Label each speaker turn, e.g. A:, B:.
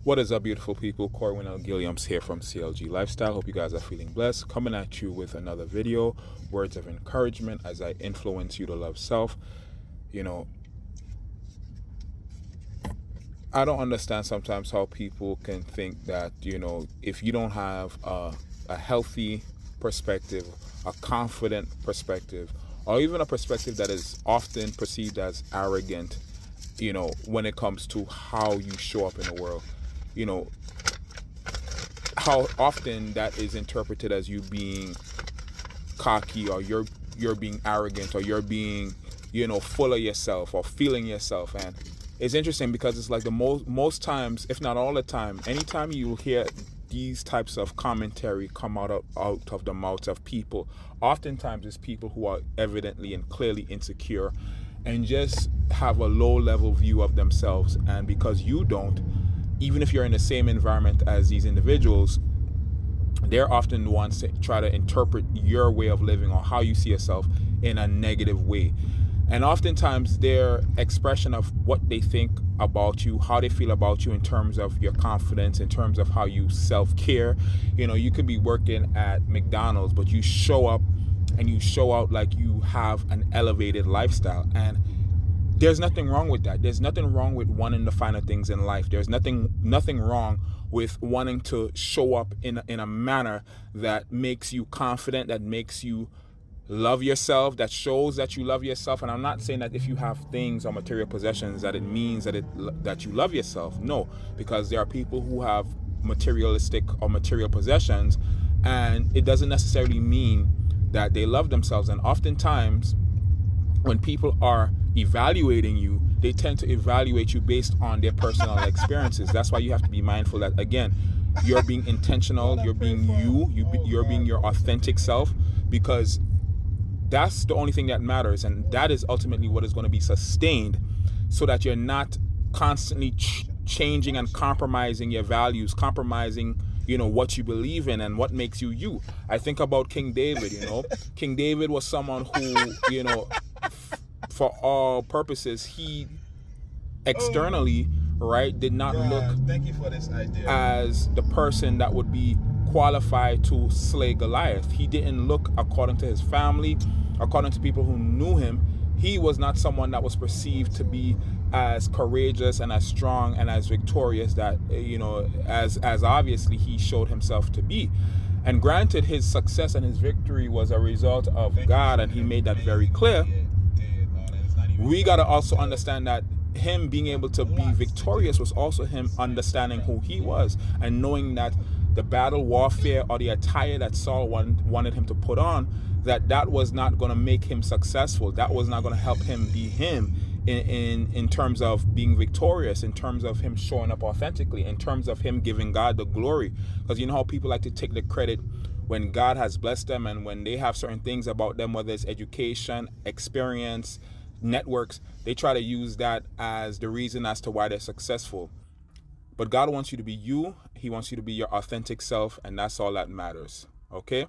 A: What is up, beautiful people? Corwin here from CLGLifestyle. Hope you guys are feeling blessed. Coming at you with another video, words of encouragement as I influence you to love self. I don't understand sometimes how people can think that, if you don't have a healthy perspective, a confident perspective, or even a perspective that is often perceived as arrogant, when it comes to how you show up in the world. How often that is interpreted as you being cocky, or you're being arrogant, or you're being full of yourself or feeling yourself. And it's interesting because it's like the most times, if not all the time, anytime you hear these types of commentary come out of the mouths of people, oftentimes it's people who are evidently and clearly insecure and just have a low level view of themselves. And because you don't, even if you're in the same environment as these individuals, they're often the ones to try to interpret your way of living or how you see yourself in a negative way. And oftentimes their expression of what they think about you, how they feel about you in terms of your confidence, in terms of how you self-care. You could be working at McDonald's, but you show up and you show out like you have an elevated lifestyle. And there's nothing wrong with that. There's nothing wrong with wanting the finer things in life. There's nothing wrong with wanting to show up in a manner that makes you confident, that makes you love yourself, that shows that you love yourself. And I'm not saying that if you have things or material possessions that it means that you love yourself. No, because there are people who have materialistic or material possessions, and it doesn't necessarily mean that they love themselves. And oftentimes when people are evaluating you, they tend to evaluate you based on their personal experiences. That's why you have to be mindful that, again, you're being intentional, you're being you're being your authentic self, because that's the only thing that matters, and that is ultimately what is going to be sustained, so that you're not constantly changing and compromising your values, compromising what you believe in and what makes you you. I think about King David. King David was someone who for all purposes, he externally, right, did not look
B: thank you for this idea.
A: as the person that would be qualified to slay Goliath. He didn't look, according to his family, according to people who knew him, he was not someone that was perceived to be as courageous and as strong and as victorious that as obviously he showed himself to be. And granted, his success and his victory was a result of God, and he made that very clear. We got to also understand that him being able to be victorious was also him understanding who he was, and knowing that the battle warfare or the attire that Saul wanted him to put on, that was not going to make him successful. That was not going to help him be him in terms of being victorious, in terms of him showing up authentically, in terms of him giving God the glory. Because you know how people like to take the credit when God has blessed them, and when they have certain things about them, whether it's education, experience, networks, they try to use that as the reason as to why they're successful. But God wants you to be you. He wants you to be your authentic self, and that's all that matters. Okay?